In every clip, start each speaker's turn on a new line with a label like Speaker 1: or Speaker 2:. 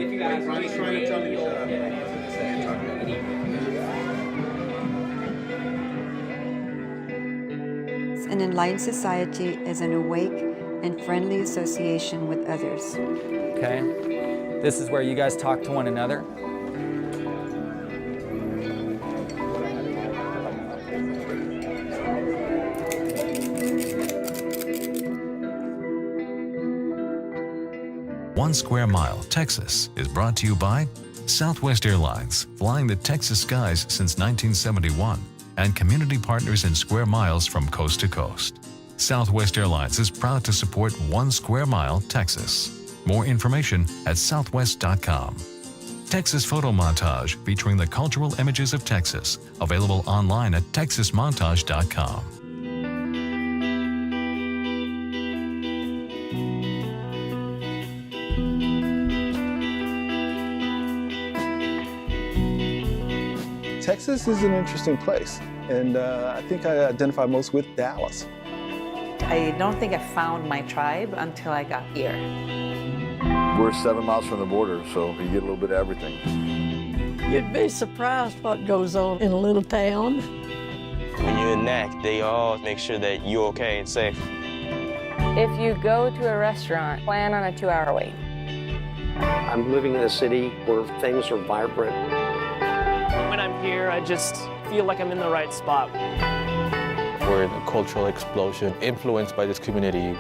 Speaker 1: if you ask me, trying to tell me you'll get an answer to say.
Speaker 2: An enlightened society is an awake and friendly association with others.
Speaker 3: Okay, this is where you guys talk to one another.
Speaker 4: One Square Mile, Texas is brought to you by Southwest Airlines, flying the Texas skies since 1971, and community partners in square miles from coast to coast. Southwest Airlines is proud to support One Square Mile, Texas. More information at southwest.com. Texas Photo Montage featuring the cultural images of Texas, available online at texasmontage.com.
Speaker 5: Texas is an interesting place, and I think I identify most with Dallas.
Speaker 6: I don't think I found my tribe until I got here.
Speaker 7: We're 7 miles from the border, so you get a little bit of everything.
Speaker 8: You'd be surprised what goes on in a little town.
Speaker 9: When you enact, they all make sure that you're okay and safe.
Speaker 10: If you go to a restaurant, plan on a 2-hour wait.
Speaker 11: I'm living in a city where things are vibrant.
Speaker 12: When I'm here, I just feel like I'm in the right spot.
Speaker 9: We're in a cultural explosion influenced by this community.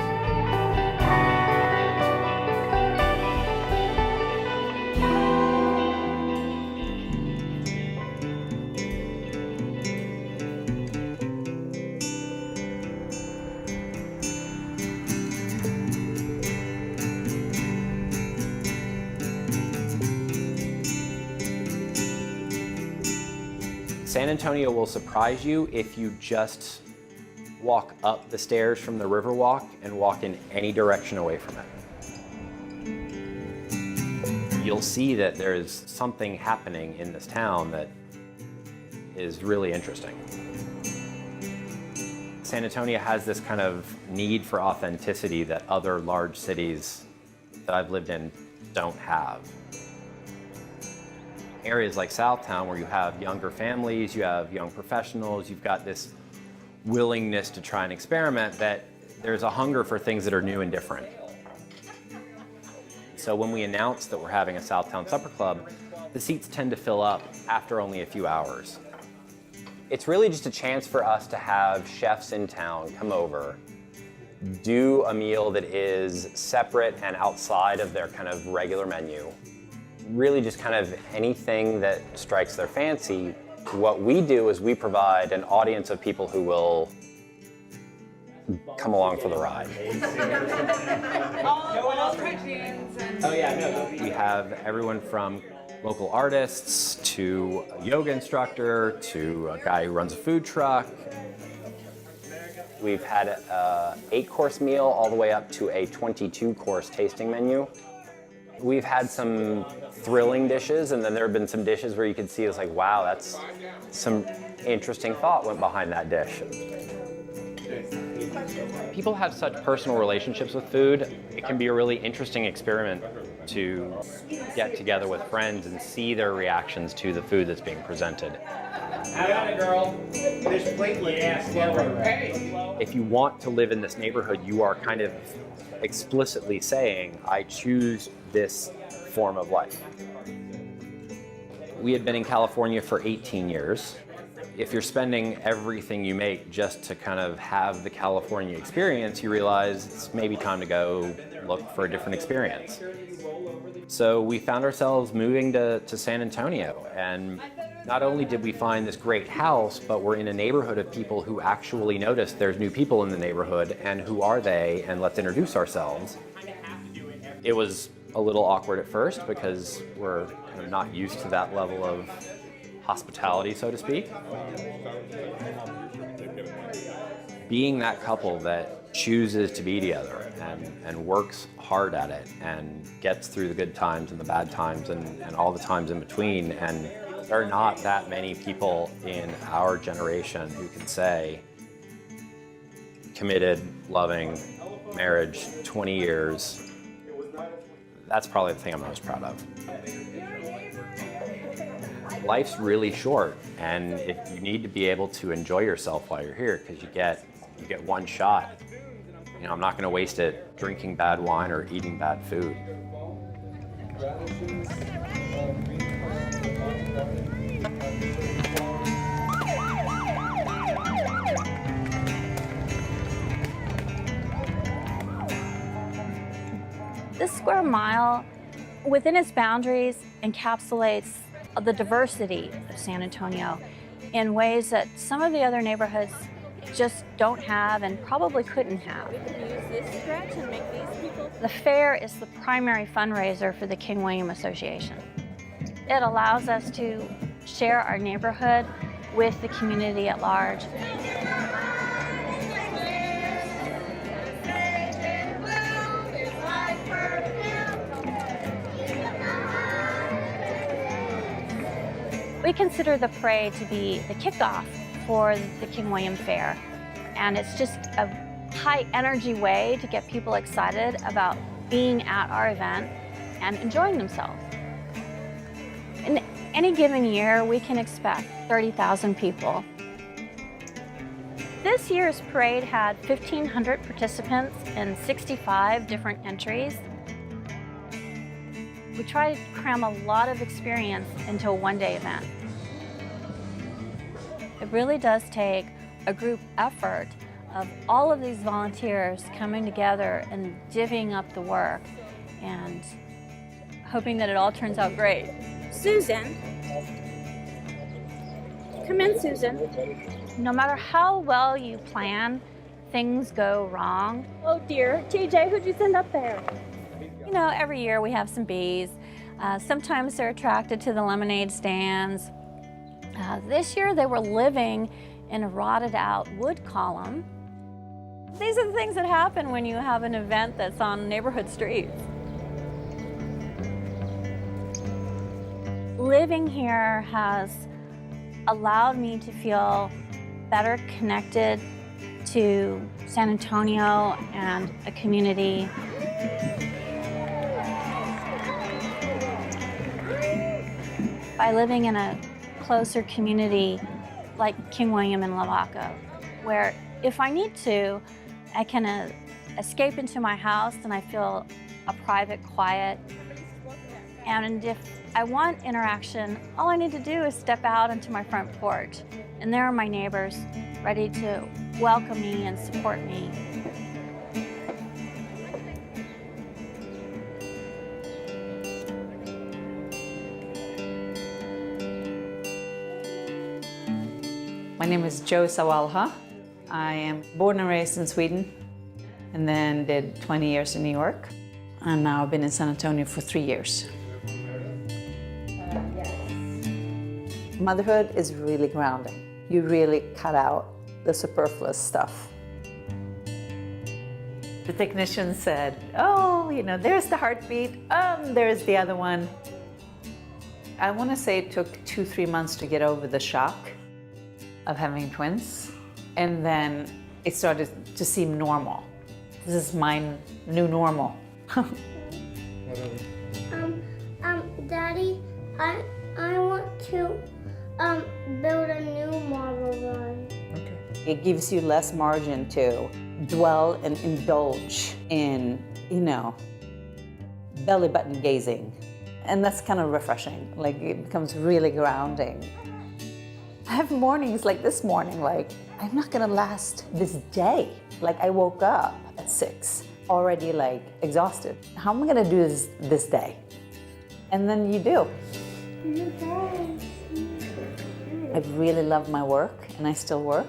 Speaker 1: San Antonio will surprise you if you just walk up the stairs from the Riverwalk and walk in any direction away from it. You'll see that there's something happening in this town that is really interesting. San Antonio has this kind of need for authenticity that other large cities that I've lived in don't have. Areas like Southtown, where you have younger families, you have young professionals, you've got this willingness to try and experiment, that there's a hunger for things that are new and different. So when we announce that we're having a Southtown Supper Club, the seats tend to fill up after only a few hours. It's really just a chance for us to have chefs in town come over, do a meal that is separate and outside of their kind of regular menu. Really just kind of anything that strikes their fancy. What we do is we provide an audience of people who will come along for the ride. We have everyone from local artists to a yoga instructor to a guy who runs a food truck. We've had an 8-course meal all the way up to a 22-course tasting menu. We've had some thrilling dishes, and then there have been some dishes where you can see it's like, wow, that's some interesting thought went behind that dish. People have such personal relationships with food. It can be a really interesting experiment to get together with friends and see their reactions to the food that's being presented.
Speaker 12: I got it, girl. This plate looks hey.
Speaker 1: If you want to live in this neighborhood, you are kind of explicitly saying, I choose this form of life. We had been in California for 18 years. If you're spending everything you make just to kind of have the California experience, you realize it's maybe time to go look for a different experience. So we found ourselves moving to San Antonio, and not only did we find this great house, but we're in a neighborhood of people who actually notice there's new people in the neighborhood, and who are they, and let's introduce ourselves. It was a little awkward at first because we're kind of not used to that level of hospitality, so to speak. Being that couple that chooses to be together and works hard at it and gets through the good times and the bad times and all the times in between, and there are not that many people in our generation who can say committed, loving marriage, 20 years, That's probably the thing I'm most proud of. Life's really short, and you need to be able to enjoy yourself while you're here, because you get one shot. You know, I'm not going to waste it drinking bad wine or eating bad food.
Speaker 13: This square mile, within its boundaries, encapsulates the diversity of San Antonio in ways that some of the other neighborhoods just don't have and probably couldn't have. The fair is the primary fundraiser for the King William Association. It allows us to share our neighborhood with the community at large. We consider the parade to be the kickoff for the King William Fair, and it's just a high energy way to get people excited about being at our event and enjoying themselves. In any given year, we can expect 30,000 people. This year's parade had 1,500 participants in 65 different entries. We try to cram a lot of experience into a one-day event. It really does take a group effort of all of these volunteers coming together and divvying up the work and hoping that it all turns out great.
Speaker 14: Susan. Come in, Susan.
Speaker 13: No matter how well you plan, things go wrong.
Speaker 14: Oh dear, TJ, who'd you send up there?
Speaker 13: You know, every year we have some bees. Sometimes they're attracted to the lemonade stands. This year they were living in a rotted out wood column. These are the things that happen when you have an event that's on neighborhood streets. Living here has allowed me to feel better connected to San Antonio and a community. By living in a closer community like King William and Lavaca, where if I need to, I can escape into my house and I feel a private quiet. And if I want interaction, all I need to do is step out into my front porch, and there are my neighbors ready to welcome me and support me.
Speaker 6: My name is Jo Sawalha. I am born and raised in Sweden and then did 20 years in New York. And now I've been in San Antonio for 3 years. Motherhood is really grounding. You really cut out the superfluous stuff. The technician said, oh, you know, there's the heartbeat, there's the other one. I want to say it took 2-3 months to get over the shock of having twins, and then it started to seem normal. This is my new normal.
Speaker 14: Daddy, I want to build a new marble run.
Speaker 6: Okay. It gives you less margin to dwell and indulge in, you know, belly button gazing. And that's kind of refreshing. Like, it becomes really grounding. I have mornings like this morning, like, I'm not gonna last this day. Like, I woke up at 6, already like exhausted. How am I gonna do this day? And then you do. I really love my work, and I still work.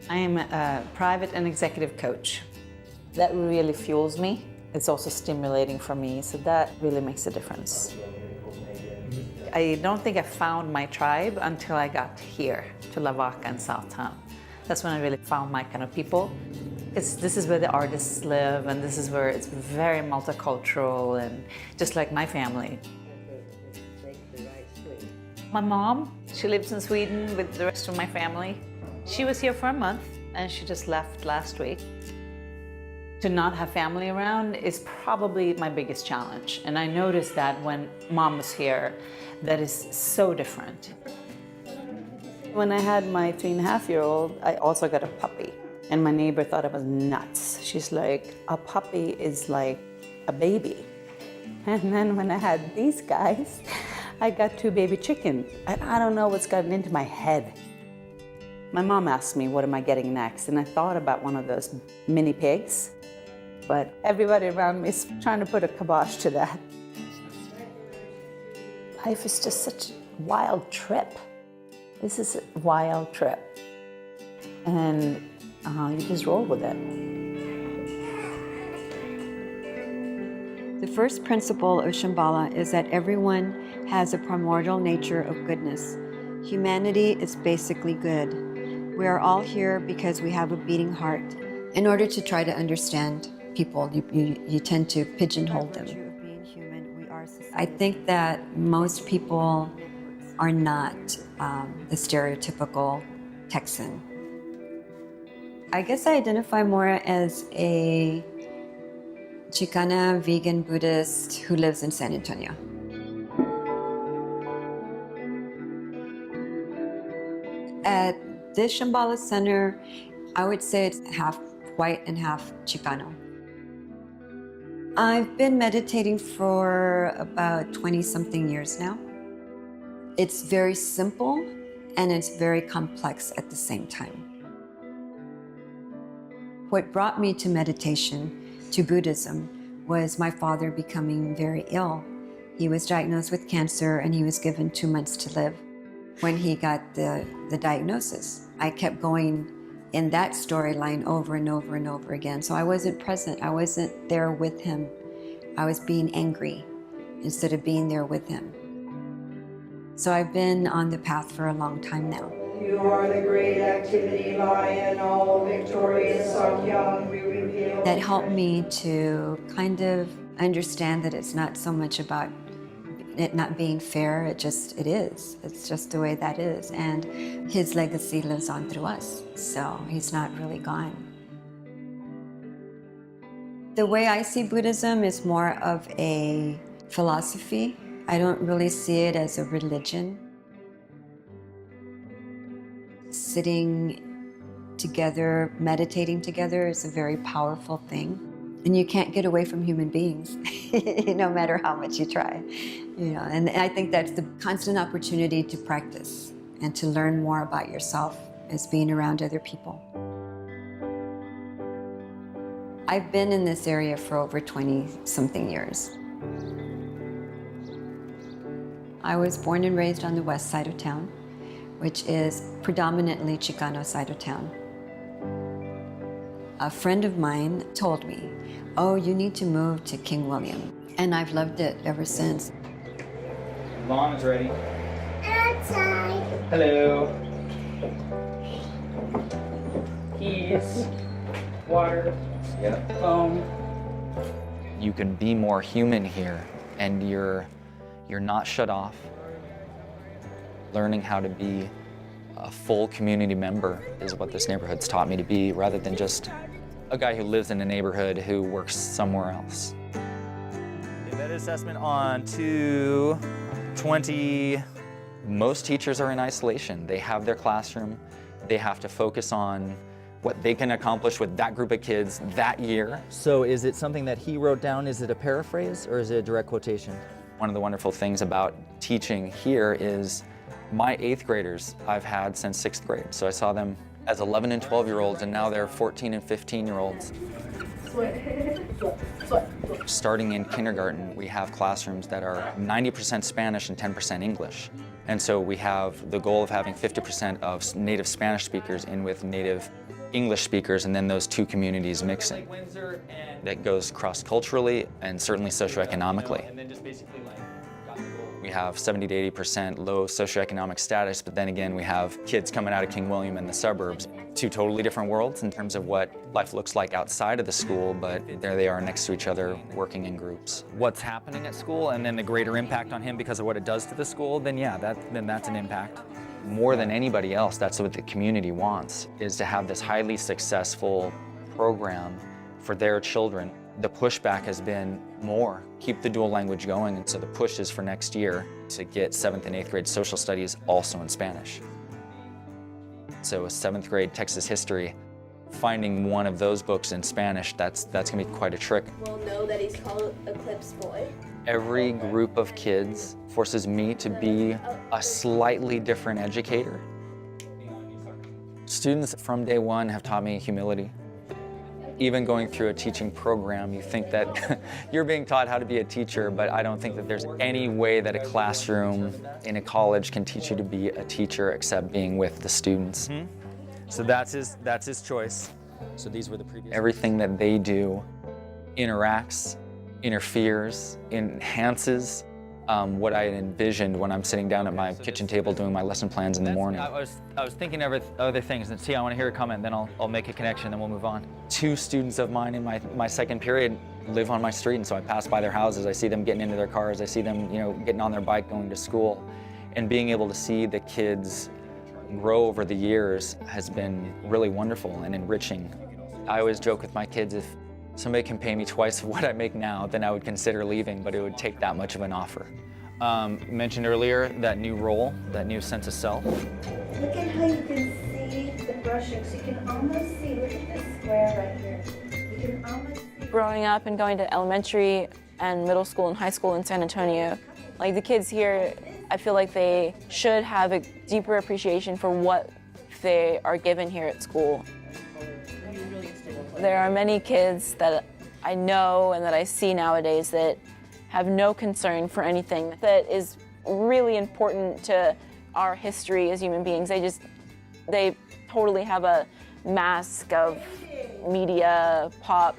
Speaker 6: I am a private and executive coach. That really fuels me. It's also stimulating for me, so that really makes a difference. I don't think I found my tribe until I got here to Lavaca and Southtown. That's when I really found my kind of people. This is where the artists live, and this is where it's very multicultural, and just like my family. My mom, she lives in Sweden with the rest of my family. She was here for a month, and she just left last week. To not have family around is probably my biggest challenge. And I noticed that when Mom was here, that is so different. When I had my 3.5-year-old, I also got a puppy. And my neighbor thought I was nuts. She's like, a puppy is like a baby. And then when I had these guys, I got 2 baby chickens. And I don't know what's gotten into my head. My mom asked me, what am I getting next? And I thought about one of those mini pigs. But everybody around me is trying to put a kibosh to that. Life is just such a wild trip. This is a wild trip. And you just roll with it.
Speaker 2: The first principle of Shambhala is that everyone has a primordial nature of goodness. Humanity is basically good. We are all here because we have a beating heart. In order to try to understand people, you tend to pigeonhole them. I think that most people are not the stereotypical Texan. I guess I identify more as a Chicana vegan Buddhist who lives in San Antonio. At this Shambhala Center, I would say it's half white and half Chicano. I've been meditating for about 20-something years now. It's very simple and it's very complex at the same time. What brought me to meditation, to Buddhism, was my father becoming very ill. He was diagnosed with cancer and he was given 2 months to live. When he got the diagnosis, I kept going in that storyline over and over and over again. So I wasn't present. I wasn't there with him. I was being angry instead of being there with him. So I've been on the path for a long time now.
Speaker 15: You are the great activity lion, all victorious Sakyam, we reveal.
Speaker 2: That helped me to kind of understand that it's not so much about it not being fair, it is. It's just the way that is. And his legacy lives on through us, so he's not really gone. The way I see Buddhism is more of a philosophy. I don't really see it as a religion. Sitting together, meditating together is a very powerful thing. And you can't get away from human beings, no matter how much you try. And I think that's the constant opportunity to practice and to learn more about yourself as being around other people. I've been in this area for over 20-something years. I was born and raised on the west side of town, which is predominantly Chicano side of town. A friend of mine told me, oh, you need to move to King William. And I've loved it ever since.
Speaker 3: Mom is ready.
Speaker 14: Outside.
Speaker 12: Hello. Keys. Water.
Speaker 3: Yep.
Speaker 12: Phone.
Speaker 3: You can be more human here, and you're not shut off. Learning how to be a full community member is what this neighborhood's taught me to be, rather than just a guy who lives in a neighborhood who works somewhere else. That assessment on 220. Most teachers are in isolation. They have their classroom. They have to focus on what they can accomplish with that group of kids that year.
Speaker 16: So is it something that he wrote down? Is it a paraphrase or is it a direct quotation?
Speaker 3: One of the wonderful things about teaching here is my 8th graders I've had since 6th grade. So I saw them as 11 and 12-year-olds, and now they're 14 and 15-year-olds. Starting in kindergarten, we have classrooms that are 90% Spanish and 10% English. And so we have the goal of having 50% of native Spanish speakers in with native English speakers, and then those two communities mixing. That goes cross-culturally and certainly socioeconomically. We have 70 to 80% low socioeconomic status, but then again, we have kids coming out of King William and the suburbs. Two totally different worlds in terms of what life looks like outside of the school, but there they are next to each other, working in groups. What's happening at school and then the greater impact on him because of what it does to the school, then yeah, that's an impact. More than anybody else, that's what the community wants, is to have this highly successful program for their children. The pushback has been more, keep the dual language going, and so the push is for next year to get 7th and 8th grade social studies also in Spanish. So a 7th grade Texas history, finding one of those books in Spanish, that's gonna be quite a trick.
Speaker 14: We'll know that he's called Eclipse Boy.
Speaker 3: Every group of kids forces me to be a slightly different educator. Students from day one have taught me humility. Even going through a teaching program, you think that you're being taught how to be a teacher, but I don't think that there's any way that a classroom in a college can teach you to be a teacher except being with the students. So that's his choice. So these were the previous. Everything that they do interacts, interferes, enhances what I had envisioned when I'm sitting down at my kitchen table doing my lesson plans in the morning.
Speaker 16: I was thinking of other things, and see, I want to hear a comment, then I'll make a connection, then we'll move on.
Speaker 3: 2 students of mine in my second period live on my street, and so I pass by their houses. I see them getting into their cars. I see them, getting on their bike going to school, and being able to see the kids grow over the years has been really wonderful and enriching. I always joke with my kids, if somebody can pay me twice of what I make now, then I would consider leaving, but it would take that much of an offer. Mentioned earlier, that new role, that new sense of self.
Speaker 14: Look at how you can see the brushing. So you can almost see, look at this square right here. You can almost see.
Speaker 10: Growing up and going to elementary and middle school and high school in San Antonio, like the kids here, I feel like they should have a deeper appreciation for what they are given here at school. There are many kids that I know and that I see nowadays that have no concern for anything that is really important to our history as human beings. They totally have a mask of media, pop.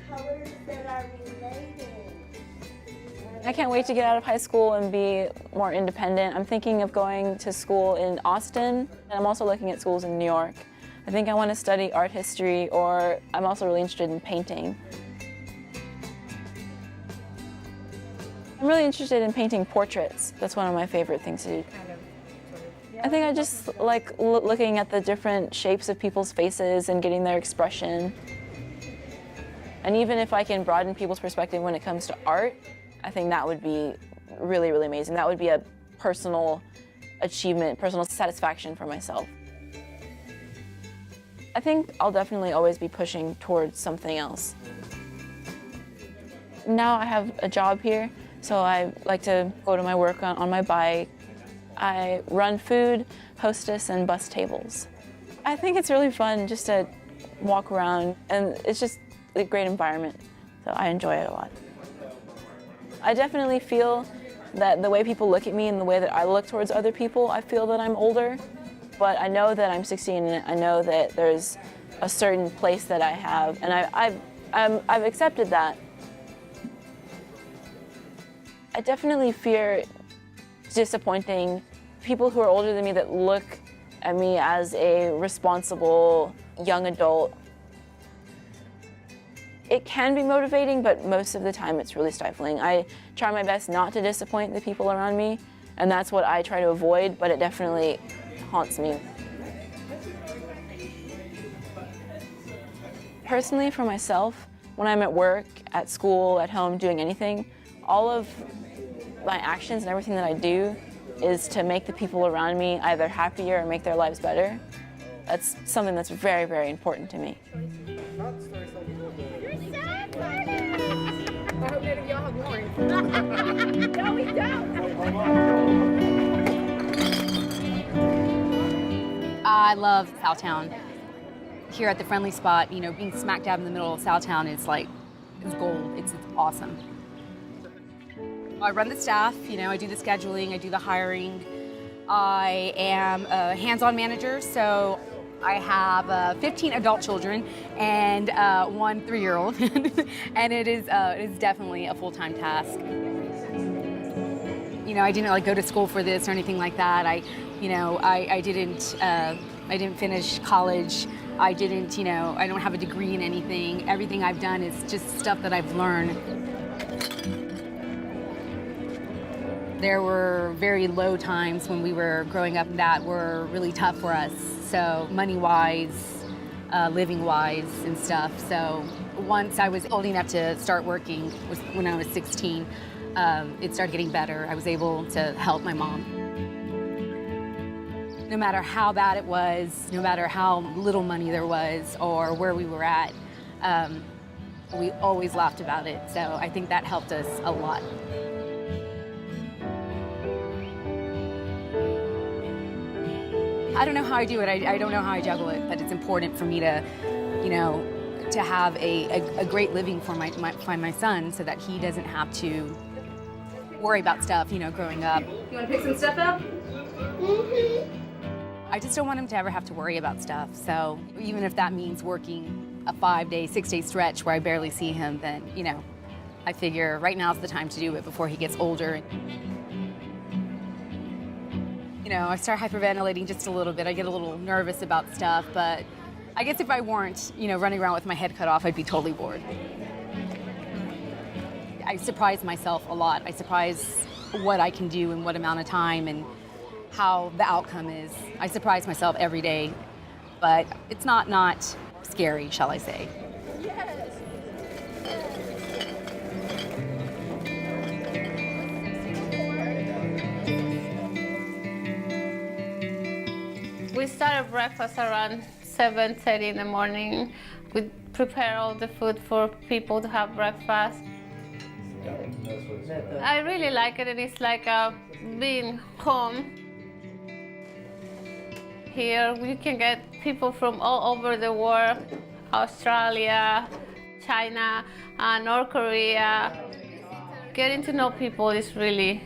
Speaker 14: Colors that are related.
Speaker 10: I can't wait to get out of high school and be more independent. I'm thinking of going to school in Austin, and I'm also looking at schools in New York. I think I want to study art history, or I'm also really interested in painting. I'm really interested in painting portraits. That's one of my favorite things to do. I think I just like looking at the different shapes of people's faces and getting their expression. And even if I can broaden people's perspective when it comes to art, I think that would be really, really amazing. That would be a personal achievement, personal satisfaction for myself. I think I'll definitely always be pushing towards something else. Now I have a job here, so I like to go to my work on my bike. I run food, hostess, and bus tables. I think it's really fun just to walk around, and it's just a great environment, so I enjoy it a lot. I definitely feel that the way people look at me and the way that I look towards other people, I feel that I'm older. But I know that I'm 16, and I know that there's a certain place that I have, and I've accepted that. I definitely fear disappointing people who are older than me that look at me as a responsible young adult. It can be motivating, but most of the time it's really stifling. I try my best not to disappoint the people around me, and that's what I try to avoid, but it definitely haunts me. Personally, for myself, when I'm at work, at school, at home, doing anything, all of my actions and everything that I do is to make the people around me either happier or make their lives better. That's something that's very, very important to me.
Speaker 14: I hope none of y'all have worn. No, we don't.
Speaker 17: I love Southtown. Here at the Friendly Spot, being smack dab in the middle of Southtown is it's gold. It's awesome. I run the staff, I do the scheduling, I do the hiring. I am a hands-on manager, so I have 15 adult children and 1 3-year-old, and it is definitely a full-time task. I didn't go to school for this or anything like that. I didn't finish college. I don't have a degree in anything. Everything I've done is just stuff that I've learned. There were very low times when we were growing up that were really tough for us. So money-wise, living-wise and stuff. So once I was old enough to start working, was when I was 16, it started getting better. I was able to help my mom. No matter how bad it was, no matter how little money there was or where we were at, we always laughed about it. So I think that helped us a lot. I don't know how I do it. I don't know how I juggle it, but it's important for me to, you know, to have a great living for my son so that he doesn't have to worry about stuff, you know, growing up. You want to pick some stuff up? Mm-hmm. I just don't want him to ever have to worry about stuff. So even if that means working a 5-day, 6-day stretch where I barely see him, then, you know, I figure right now's the time to do it before he gets older. You know, I start hyperventilating just a little bit. I get a little nervous about stuff, but I guess if I weren't, you know, running around with my head cut off, I'd be totally bored. I surprise myself a lot. I surprise what I can do in what amount of time and how the outcome is. I surprise myself every day, but it's not scary, shall I say.
Speaker 18: We started breakfast around 7:30 in the morning. We prepare all the food for people to have breakfast. I really like it, and it's like being home. Here we can get people from all over the world, Australia, China, North Korea. Getting to know people is really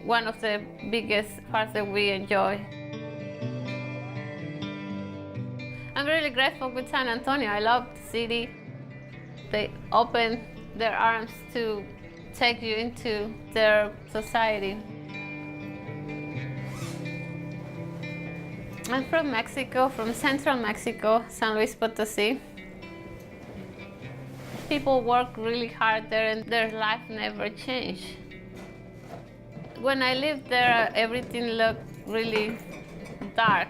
Speaker 18: one of the biggest parts that we enjoy. I'm really grateful with San Antonio. I love the city. They open their arms to take you into their society. I'm from Mexico, from central Mexico, San Luis Potosí. People work really hard there and their life never changed. When I lived there, everything looked really dark.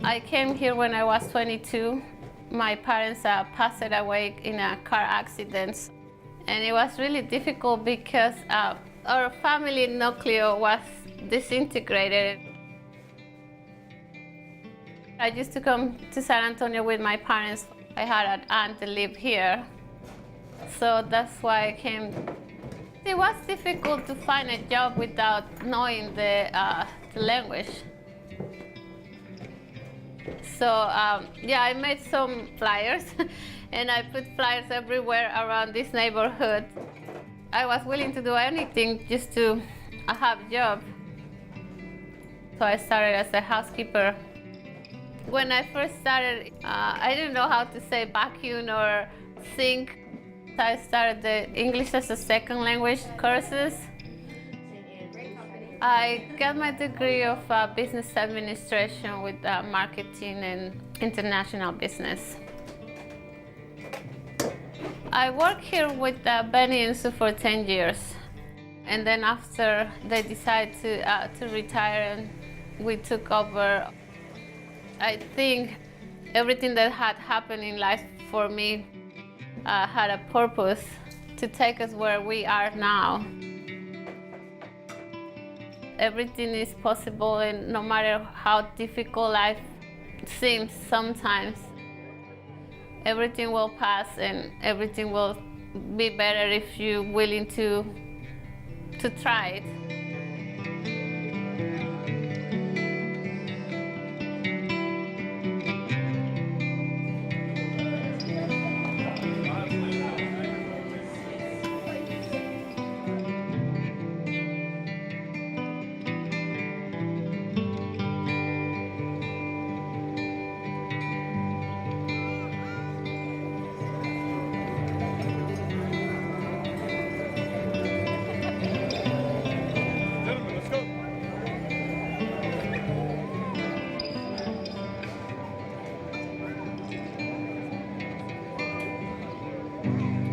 Speaker 18: I came here when I was 22. My parents passed away in a car accident. And it was really difficult because our family nucleus was disintegrated. I used to come to San Antonio with my parents. I had an aunt that lived here. So that's why I came. It was difficult to find a job without knowing the language. So yeah, I made some flyers and I put flyers everywhere around this neighborhood. I was willing to do anything just to have a job. So I started as a housekeeper. When I first started, I didn't know how to say vacuum or sink. I started the English as a second language courses. I got my degree of business administration with marketing and international business. I worked here with Benny and Sue for 10 years. And then after they decided to retire, and we took over. I think everything that had happened in life for me had a purpose to take us where we are now. Everything is possible, and no matter how difficult life seems sometimes, everything will pass and everything will be better if you're willing to try it.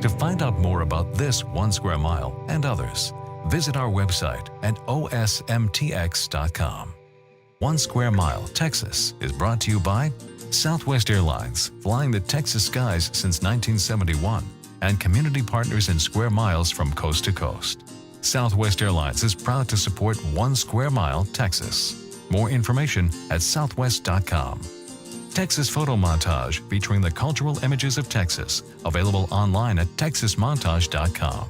Speaker 4: To find out more about this 1 square mile and others, visit our website at osmtx.com. 1 Square Mile, Texas is brought to you by Southwest Airlines, flying the Texas skies since 1971, and community partners in square miles from coast to coast. Southwest Airlines is proud to support 1 Square Mile, Texas. More information at southwest.com. Texas Photo Montage featuring the cultural images of Texas, available online at texasmontage.com.